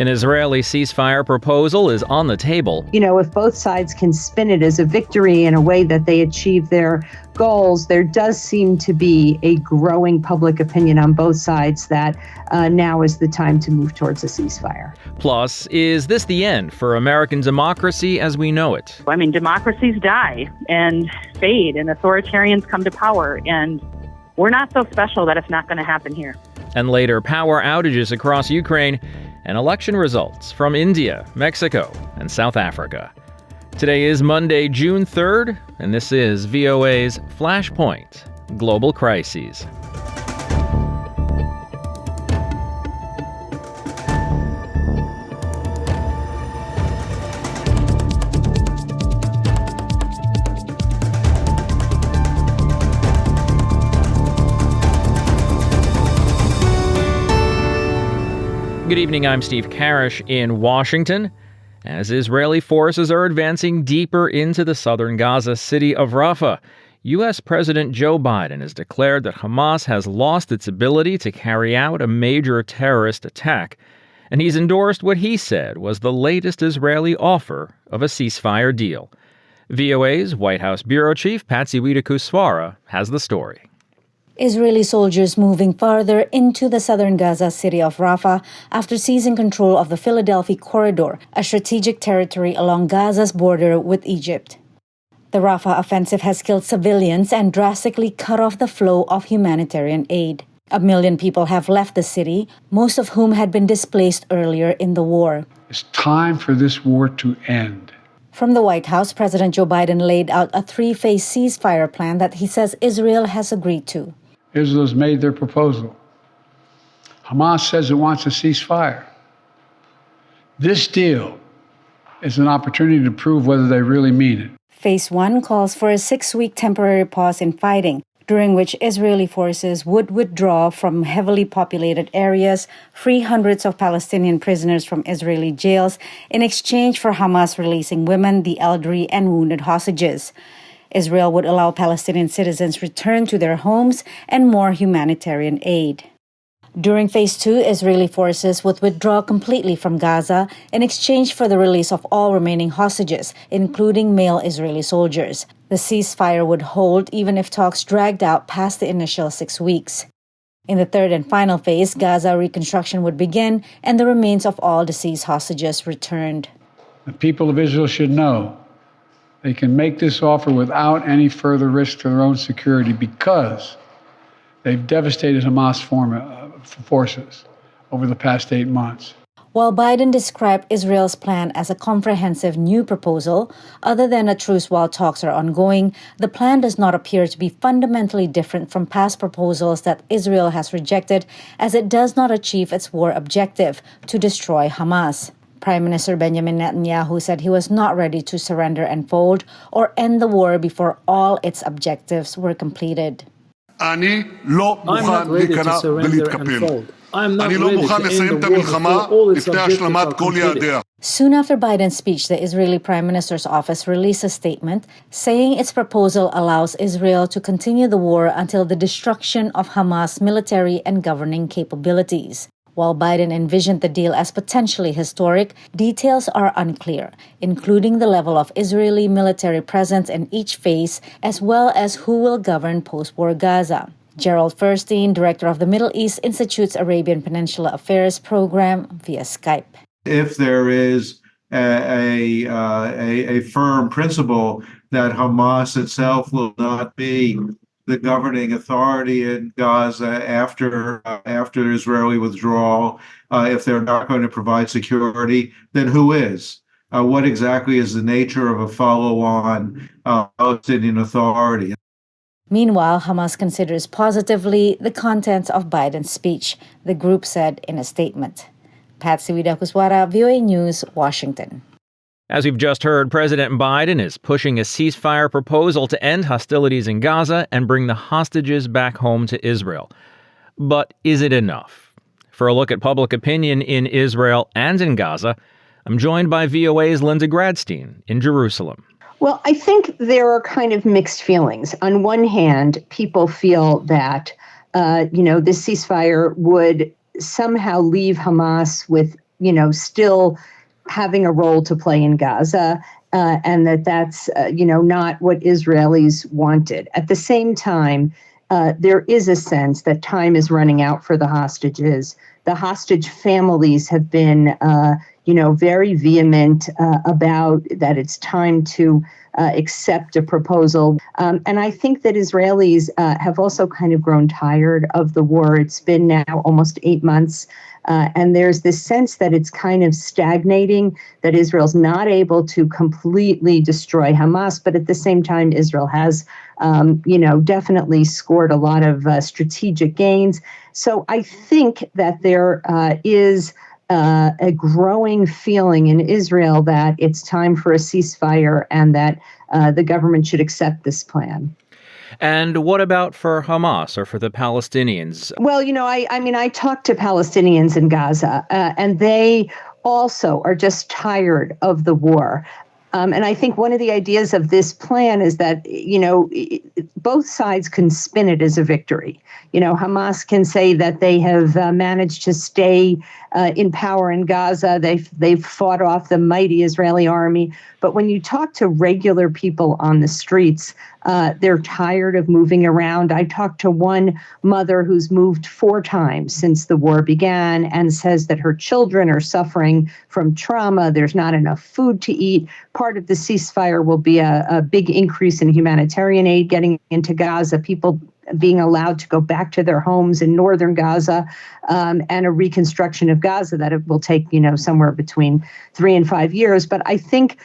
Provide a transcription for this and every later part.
An Israeli ceasefire proposal is on the table. If both sides can spin it as a victory in a way that they achieve their goals, there does seem to be a growing public opinion on both sides that now is the time to move towards a ceasefire. Plus, is this the end for American democracy as we know it? Democracies die and fade, and authoritarians come to power, and we're not so special that it's not going to happen here. And later, power outages across Ukraine and election results from India, Mexico, and South Africa. Today is Monday, June 3rd, and this is VOA's Flashpoint Global Crises. Good evening, I'm Steve Karish in Washington. As Israeli forces are advancing deeper into the southern Gaza city of Rafah, U.S. President Joe Biden has declared that Hamas has lost its ability to carry out a major terrorist attack, and he's endorsed what he said was the latest Israeli offer of a ceasefire deal. VOA's White House bureau chief Patsy Widakuswara has the story. Israeli soldiers moving farther into the southern Gaza city of Rafah after seizing control of the Philadelphia Corridor, a strategic territory along Gaza's border with Egypt. The Rafah offensive has killed civilians and drastically cut off the flow of humanitarian aid. 1 million people have left the city, most of whom had been displaced earlier in the war. It's time for this war to end. From the White House, President Joe Biden laid out a 3-phase ceasefire plan that he says Israel has agreed to. Israel's made their proposal. Hamas says it wants a ceasefire. This deal is an opportunity to prove whether they really mean it. Phase 1 calls for a 6-week temporary pause in fighting, during which Israeli forces would withdraw from heavily populated areas, free hundreds of Palestinian prisoners from Israeli jails, in exchange for Hamas releasing women, the elderly, and wounded hostages. Israel would allow Palestinian citizens return to their homes and more humanitarian aid. During Phase 2, Israeli forces would withdraw completely from Gaza in exchange for the release of all remaining hostages, including male Israeli soldiers. The ceasefire would hold even if talks dragged out past the initial 6 weeks. In the third and final phase, Gaza reconstruction would begin and the remains of all deceased hostages returned. The people of Israel should know they can make this offer without any further risk to their own security because they've devastated Hamas forces over the past 8 months. While Biden described Israel's plan as a comprehensive new proposal, other than a truce while talks are ongoing, the plan does not appear to be fundamentally different from past proposals that Israel has rejected, as it does not achieve its war objective, to destroy Hamas. Prime Minister Benjamin Netanyahu said he was not ready to surrender and fold or end the war before all its objectives were completed. I'm not ready to surrender and fold. I'm not ready to end the war before all its objectives are completed. Soon after Biden's speech, the Israeli Prime Minister's office released a statement saying its proposal allows Israel to continue the war until the destruction of Hamas' military and governing capabilities. While Biden envisioned the deal as potentially historic, details are unclear, including the level of Israeli military presence in each phase, as well as who will govern post-war Gaza. Gerald Feuerstein, director of the Middle East Institute's Arabian Peninsula Affairs program, via Skype. If there is a firm principle that Hamas itself will not be the governing authority in Gaza after Israeli withdrawal, if they're not going to provide security, then who is? What exactly is the nature of a follow-on Palestinian authority? Meanwhile, Hamas considers positively the contents of Biden's speech, the group said in a statement. Patsy Widakuswara, VOA News, Washington. As we've just heard, President Biden is pushing a ceasefire proposal to end hostilities in Gaza and bring the hostages back home to Israel. But is it enough? For a look at public opinion in Israel and in Gaza, I'm joined by VOA's Linda Gradstein in Jerusalem. Well, I think there are kind of mixed feelings. On one hand, people feel that, this ceasefire would somehow leave Hamas with still having a role to play in Gaza, and that's not what Israelis wanted. At the same time, there is a sense that time is running out for the hostages. The hostage families have been, very vehement about that it's time to accept a proposal. And I think that Israelis have also kind of grown tired of the war. It's been now almost 8 months. And there's this sense that it's kind of stagnating, that Israel's not able to completely destroy Hamas. But at the same time, Israel has, definitely scored a lot of strategic gains. So I think that there is a growing feeling in Israel that it's time for a ceasefire and that the government should accept this plan. And what about for Hamas or for the Palestinians? Well, I talked to Palestinians in Gaza, and they also are just tired of the war. And I think one of the ideas of this plan is that, both sides can spin it as a victory. Hamas can say that they have managed to stay in power in Gaza. They've fought off the mighty Israeli army. But when you talk to regular people on the streets, they're tired of moving around. I talked to one mother who's moved 4 times since the war began and says that her children are suffering from trauma. There's not enough food to eat. Part of the ceasefire will be a big increase in humanitarian aid getting into Gaza, people being allowed to go back to their homes in northern Gaza, and a reconstruction of Gaza that it will take, somewhere between 3 and 5 years. But I think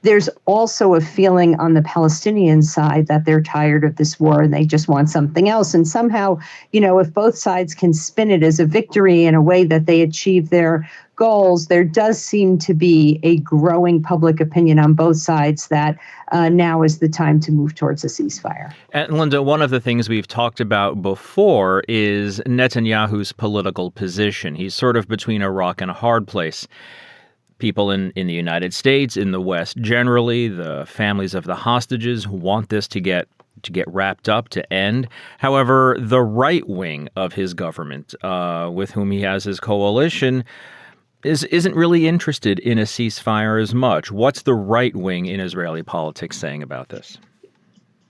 there's also a feeling on the Palestinian side that they're tired of this war and they just want something else. And somehow, if both sides can spin it as a victory in a way that they achieve their goals, there does seem to be a growing public opinion on both sides that now is the time to move towards a ceasefire. And Linda, one of the things we've talked about before is Netanyahu's political position. He's sort of between a rock and a hard place. People in the United States, in the West generally, the families of the hostages want this to get wrapped up, to end. However, the right wing of his government, with whom he has his coalition, isn't really interested in a ceasefire as much. What's the right wing in Israeli politics saying about this?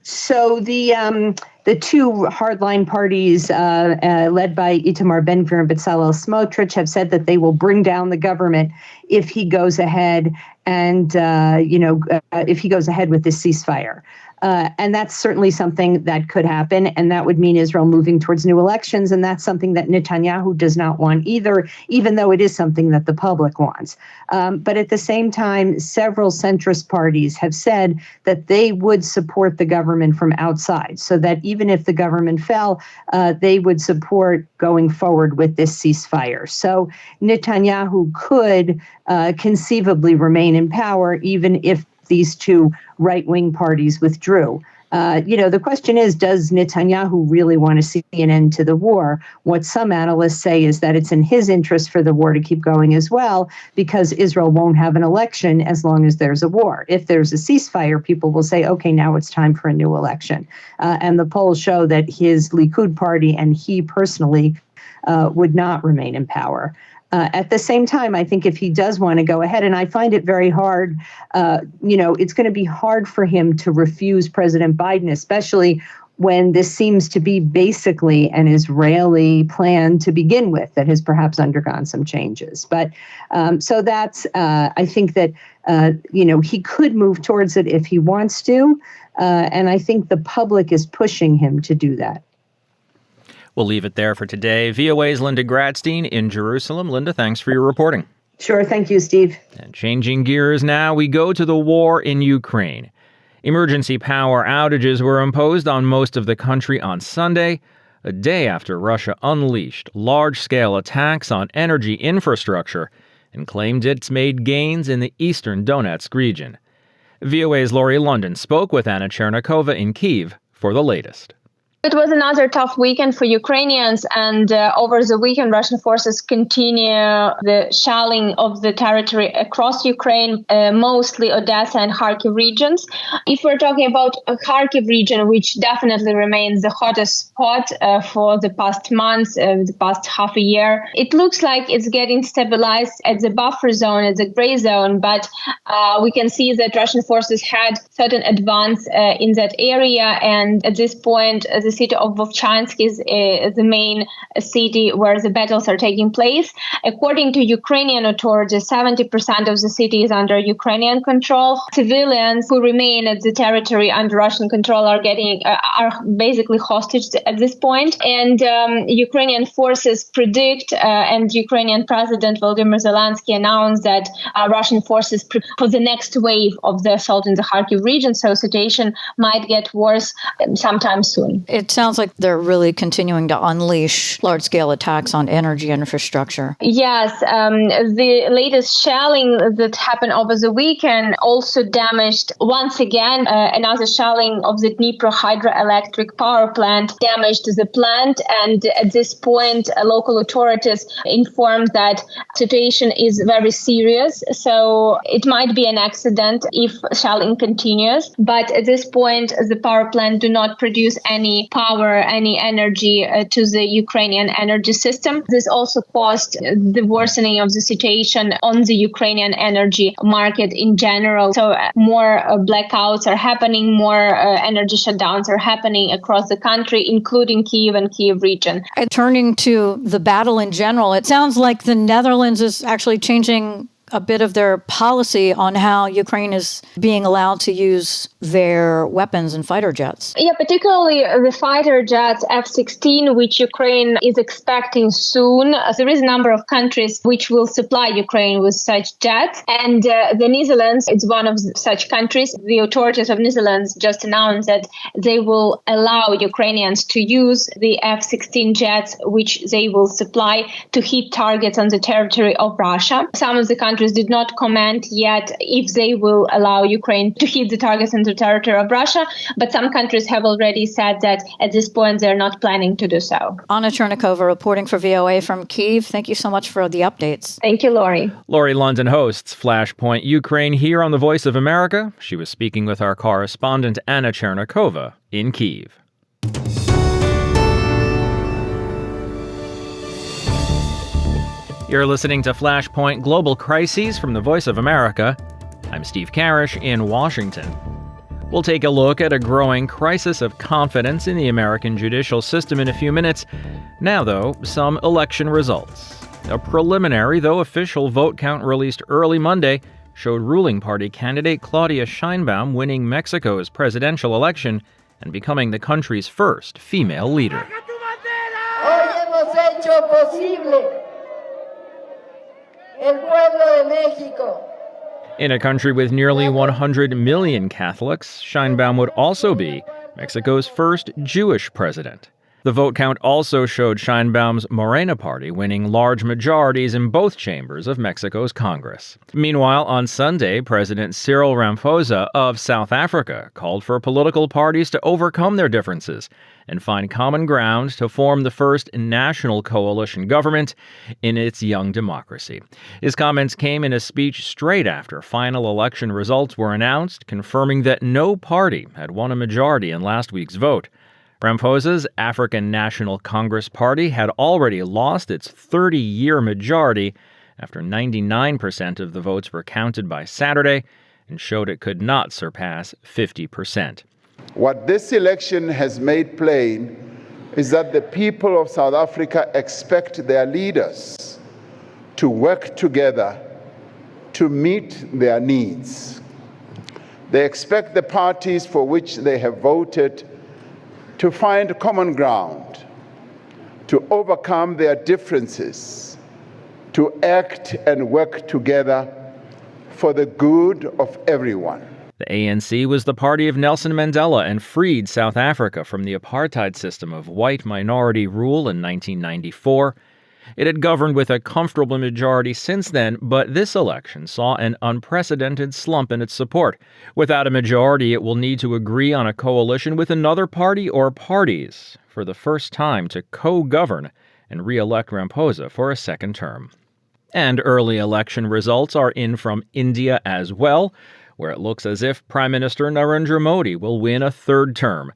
So the 2 hardline parties led by Itamar Ben-Gvir and Bezalel Smotrich have said that they will bring down the government if he goes ahead and, if he goes ahead with this ceasefire. And that's certainly something that could happen. And that would mean Israel moving towards new elections. And that's something that Netanyahu does not want either, even though it is something that the public wants. But at the same time, several centrist parties have said that they would support the government from outside, so that even if the government fell, they would support going forward with this ceasefire. So Netanyahu could conceivably remain in power, even if these 2 right-wing parties withdrew. The question is, does Netanyahu really want to see an end to the war? What some analysts say is that it's in his interest for the war to keep going as well, because Israel won't have an election as long as there's a war. If there's a ceasefire, people will say, okay, now it's time for a new election. And the polls show that his Likud party and he personally would not remain in power. At the same time, I think if he does want to go ahead, and I find it very hard, it's going to be hard for him to refuse President Biden, especially when this seems to be basically an Israeli plan to begin with that has perhaps undergone some changes. But so that's, I think that, he could move towards it if he wants to. And I think the public is pushing him to do that. We'll leave it there for today. VOA's Linda Gradstein in Jerusalem. Linda, thanks for your reporting. Sure. Thank you, Steve. And changing gears now, we go to the war in Ukraine. Emergency power outages were imposed on most of the country on Sunday, a day after Russia unleashed large-scale attacks on energy infrastructure and claimed it's made gains in the eastern Donetsk region. VOA's Laurie London spoke with Anna Chernikova in Kyiv for the latest. It was another tough weekend for Ukrainians, and over the weekend, Russian forces continue the shelling of the territory across Ukraine, mostly Odessa and Kharkiv regions. If we're talking about Kharkiv region, which definitely remains the hottest spot for the past months, the past half a year, it looks like it's getting stabilized at the buffer zone, at the gray zone, but we can see that Russian forces had certain advance in that area, and at this point, the city of Vovchansk is the main city where the battles are taking place. According to Ukrainian authorities, 70% of the city is under Ukrainian control. Civilians who remain at the territory under Russian control are basically hostage at this point. And Ukrainian forces predict, and Ukrainian President Volodymyr Zelensky announced that Russian forces for the next wave of the assault in the Kharkiv region, so situation might get worse sometime soon. It sounds like they're really continuing to unleash large-scale attacks on energy infrastructure. Yes, the latest shelling that happened over the weekend also damaged, once again, another shelling of the Dnipro hydroelectric power plant damaged the plant, and at this point, local authorities informed that situation is very serious, so it might be an accident if shelling continues, but at this point, the power plant do not produce any power, any energy to the Ukrainian energy system. This also caused the worsening of the situation on the Ukrainian energy market in general. So more blackouts are happening, more energy shutdowns are happening across the country, including Kyiv and Kyiv region. And turning to the battle in general, it sounds like the Netherlands is actually changing a bit of their policy on how Ukraine is being allowed to use their weapons and fighter jets. Yeah, particularly the fighter jets F-16, which Ukraine is expecting soon. There is a number of countries which will supply Ukraine with such jets. And the Netherlands is one of such countries. The authorities of Netherlands just announced that they will allow Ukrainians to use the F-16 jets, which they will supply to hit targets on the territory of Russia. Some of the countries did not comment yet if they will allow Ukraine to hit the targets on the territory of Russia, but some countries have already said that at this point they're not planning to do so. Anna Chernikova reporting for VOA from Kyiv. Thank you so much for the updates. Thank you, Lori. Lori London hosts Flashpoint Ukraine here on the Voice of America. She was speaking with our correspondent Anna Chernikova in Kyiv. You're listening to Flashpoint Global Crises from the Voice of America. I'm Steve Karish in Washington. We'll take a look at a growing crisis of confidence in the American judicial system in a few minutes. Now, though, some election results. A preliminary, though official, vote count released early Monday showed ruling party candidate Claudia Sheinbaum winning Mexico's presidential election and becoming the country's first female leader. In a country with nearly 100 million Catholics, Sheinbaum would also be Mexico's first Jewish president. The vote count also showed Sheinbaum's Morena party winning large majorities in both chambers of Mexico's Congress. Meanwhile, on Sunday, President Cyril Ramaphosa of South Africa called for political parties to overcome their differences and find common ground to form the first national coalition government in its young democracy. His comments came in a speech straight after final election results were announced, confirming that no party had won a majority in last week's vote. Ramaphosa's African National Congress Party had already lost its 30-year majority after 99% of the votes were counted by Saturday and showed it could not surpass 50%. What this election has made plain is that the people of South Africa expect their leaders to work together to meet their needs. They expect the parties for which they have voted to find common ground, to overcome their differences, to act and work together for the good of everyone. The ANC was the party of Nelson Mandela and freed South Africa from the apartheid system of white minority rule in 1994. It had governed with a comfortable majority since then, but this election saw an unprecedented slump in its support. Without a majority, it will need to agree on a coalition with another party or parties for the first time to co-govern and re-elect Ramaphosa for a second term. And early election results are in from India as well, where it looks as if Prime Minister Narendra Modi will win a third term.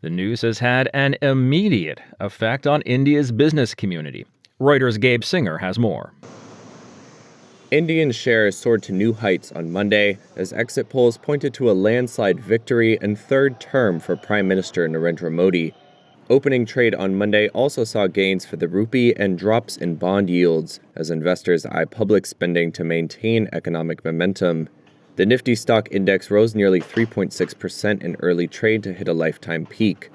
The news has had an immediate effect on India's business community. Reuters' Gabe Singer has more. Indian shares soared to new heights on Monday as exit polls pointed to a landslide victory and third term for Prime Minister Narendra Modi. Opening trade on Monday also saw gains for the rupee and drops in bond yields as investors eye public spending to maintain economic momentum. The Nifty stock index rose nearly 3.6% in early trade to hit a lifetime peak.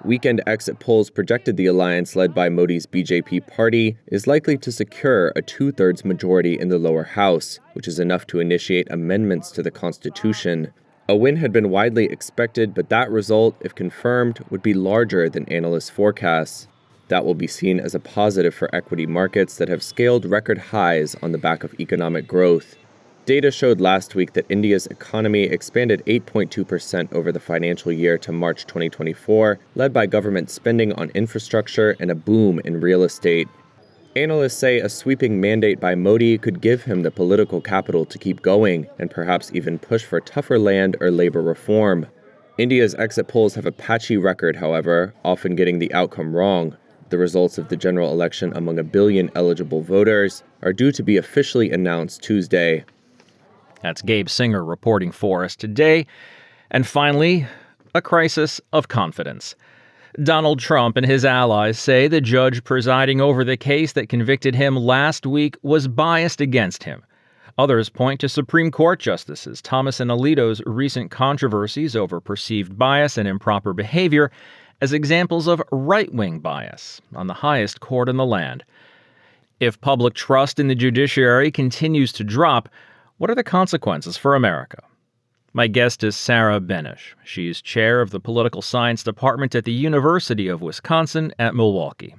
Weekend exit polls projected the alliance led by Modi's BJP party is likely to secure a two-thirds majority in the lower house, which is enough to initiate amendments to the Constitution. A win had been widely expected, but that result, if confirmed, would be larger than analysts' forecasts. That will be seen as a positive for equity markets that have scaled record highs on the back of economic growth. Data showed last week that India's economy expanded 8.2% over the financial year to March 2024, led by government spending on infrastructure and a boom in real estate. Analysts say a sweeping mandate by Modi could give him the political capital to keep going and perhaps even push for tougher land or labor reform. India's exit polls have a patchy record, however, often getting the outcome wrong. The results of the general election among 1 billion eligible voters are due to be officially announced Tuesday. That's Gabe Singer reporting for us today. And finally, a crisis of confidence. Donald Trump and his allies say the judge presiding over the case that convicted him last week was biased against him. Others point to Supreme Court Justices Thomas and Alito's recent controversies over perceived bias and improper behavior as examples of right-wing bias on the highest court in the land. If public trust in the judiciary continues to drop, what are the consequences for America? My guest is Sarah Benish. She's chair of the political science department at the University of Wisconsin at Milwaukee.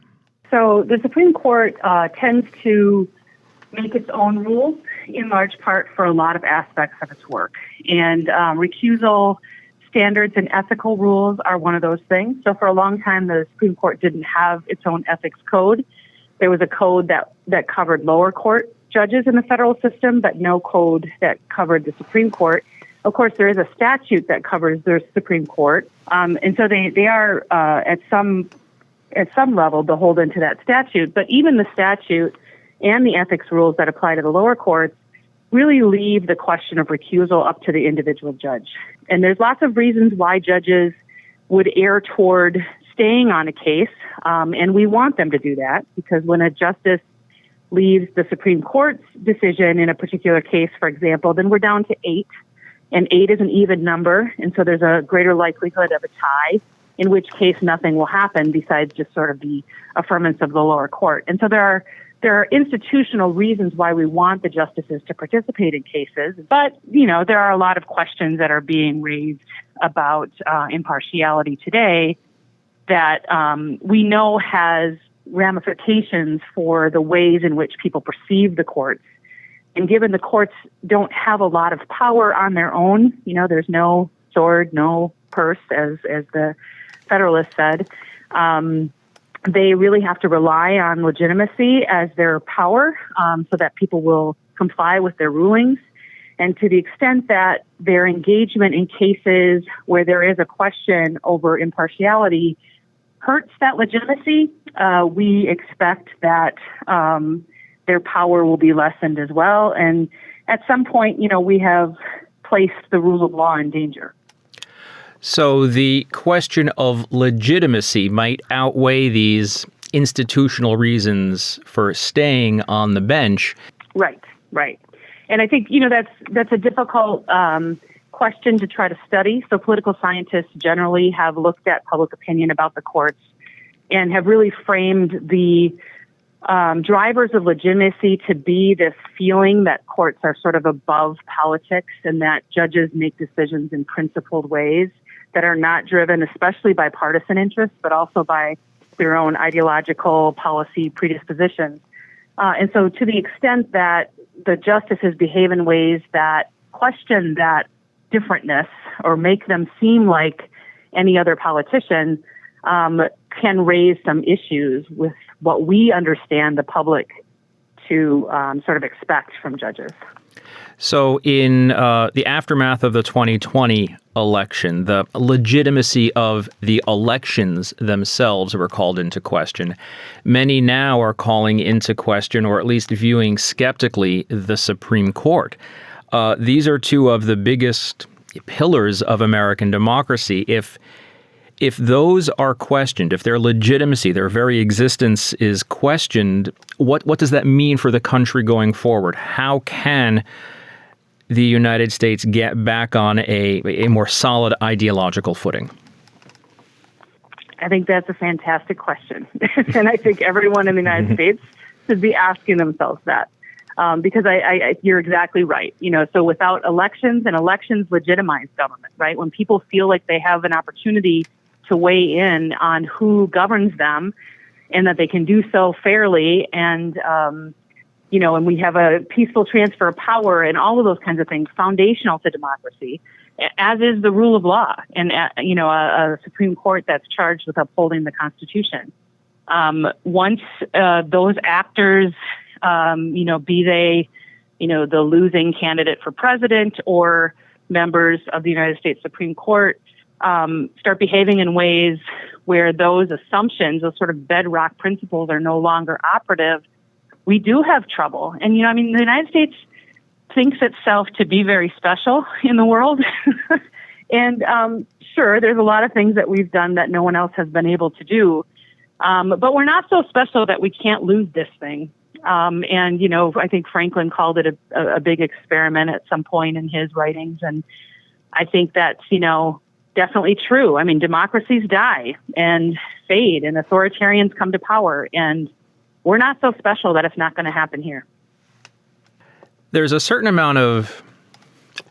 So the Supreme Court tends to make its own rules in large part for a lot of aspects of its work. And recusal standards and ethical rules are one of those things. So for a long time, the Supreme Court didn't have its own ethics code. There was a code that covered lower court judges in the federal system, but no code that covered the Supreme Court. Of course, there is a statute that covers the Supreme Court, and so they are at some level beholden to that statute. But even the statute and the ethics rules that apply to the lower courts really leave the question of recusal up to the individual judge. And there's lots of reasons why judges would err toward staying on a case, and we want them to do that because when a justice leaves the Supreme Court's decision in a particular case, for example, then we're down to 8, and 8 is an even number, and so there's a greater likelihood of a tie, in which case nothing will happen besides just sort of the affirmance of the lower court. And so there are institutional reasons why we want the justices to participate in cases, but, there are a lot of questions that are being raised about impartiality today that we know has ramifications for the ways in which people perceive the courts. And given the courts don't have a lot of power on their own, there's no sword, no purse, as the Federalist said, they really have to rely on legitimacy as their power so that people will comply with their rulings. And to the extent that their engagement in cases where there is a question over impartiality hurts that legitimacy, we expect that their power will be lessened as well. And at some point, we have placed the rule of law in danger. So the question of legitimacy might outweigh these institutional reasons for staying on the bench. Right. And I think, that's a difficult question to try to study. So political scientists generally have looked at public opinion about the courts and have really framed the drivers of legitimacy to be this feeling that courts are sort of above politics and that judges make decisions in principled ways that are not driven especially by partisan interests, but also by their own ideological policy predispositions. And so to the extent that the justices behave in ways that question that differentness or make them seem like any other politician, can raise some issues with what we understand the public to sort of expect from judges. So in the aftermath of the 2020 election, the legitimacy of the elections themselves were called into question. Many now are calling into question, or at least viewing skeptically, the Supreme Court. These are two of the biggest pillars of American democracy. If those are questioned, if their legitimacy, their very existence is questioned, what does that mean for the country going forward? How can the United States get back on a more solid ideological footing? I think that's a fantastic question. And I think everyone in the United States should be asking themselves that. Because you're exactly right. So without elections, and elections legitimize government, right? When people feel like they have an opportunity to weigh in on who governs them and that they can do so fairly and we have a peaceful transfer of power and all of those kinds of things, foundational to democracy, as is the rule of law and, a Supreme Court that's charged with upholding the Constitution. Once those actors, be they, the losing candidate for president or members of the United States Supreme Court, start behaving in ways where those assumptions, those sort of bedrock principles are no longer operative, we do have trouble. And, the United States thinks itself to be very special in the world. And sure, there's a lot of things that we've done that no one else has been able to do. But we're not so special that we can't lose this thing. I think Franklin called it a big experiment at some point in his writings. And I think that's, definitely true. Democracies die and fade and authoritarians come to power. And we're not so special that it's not going to happen here. There's a certain amount of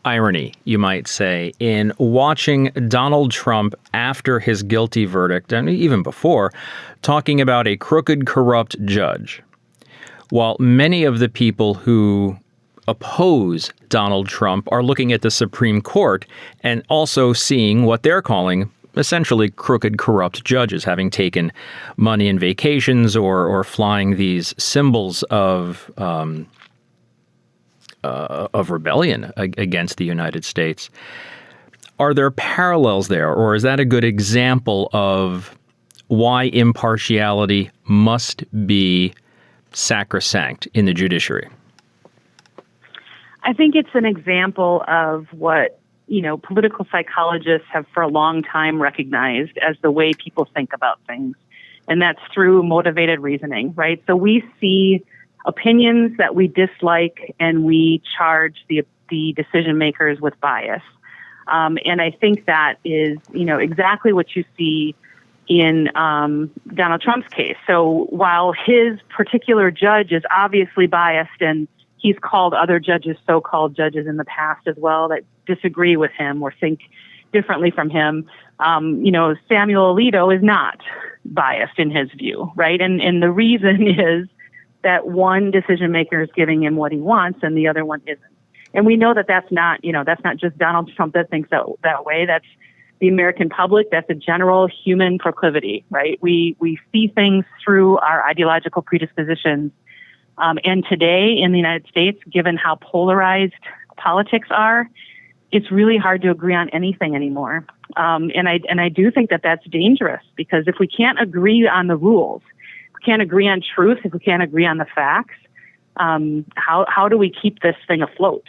irony, you might say, in watching Donald Trump after his guilty verdict, and even before, talking about a crooked, corrupt judge. While many of the people who oppose Donald Trump are looking at the Supreme Court and also seeing what they're calling essentially crooked, corrupt judges, having taken money in vacations or flying these symbols of rebellion against the United States. Are there parallels there, or is that a good example of why impartiality must be sacrosanct in the judiciary? I think it's an example of what, political psychologists have for a long time recognized as the way people think about things. And that's through motivated reasoning, right? So we see opinions that we dislike and we charge the decision makers with bias. And I think that is, exactly what you see in Donald Trump's case. So while his particular judge is obviously biased, and he's called other judges so-called judges in the past as well that disagree with him or think differently from him, Samuel Alito is not biased in his view, right? And the reason is that one decision maker is giving him what he wants and the other one isn't. And we know that that's not just Donald Trump that thinks that way. That's the American public. That's a general human proclivity, right? We see things through our ideological predispositions. And today in the United States, given how polarized politics are, it's really hard to agree on anything anymore. And I do think that that's dangerous, because if we can't agree on the rules, if we can't agree on truth, if we can't agree on the facts, how do we keep this thing afloat?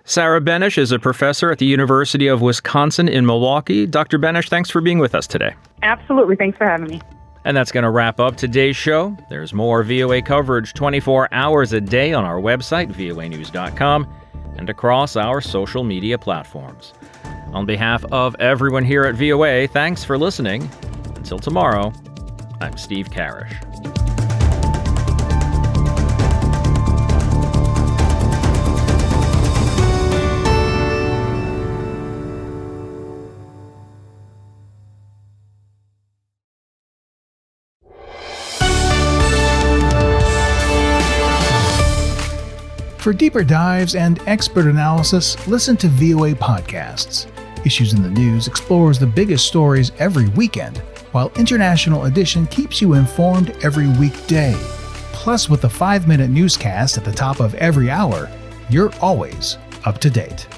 Sarah Benesch is a professor at the University of Wisconsin in Milwaukee. Dr. Benesch, thanks for being with us today. Absolutely. Thanks for having me. And that's going to wrap up today's show. There's more VOA coverage 24 hours a day on our website, voanews.com, and across our social media platforms. On behalf of everyone here at VOA, thanks for listening. Until tomorrow, I'm Steve Karish. For deeper dives and expert analysis, listen to VOA Podcasts. Issues in the News explores the biggest stories every weekend, while International Edition keeps you informed every weekday. Plus, with the 5-minute newscast at the top of every hour, you're always up to date.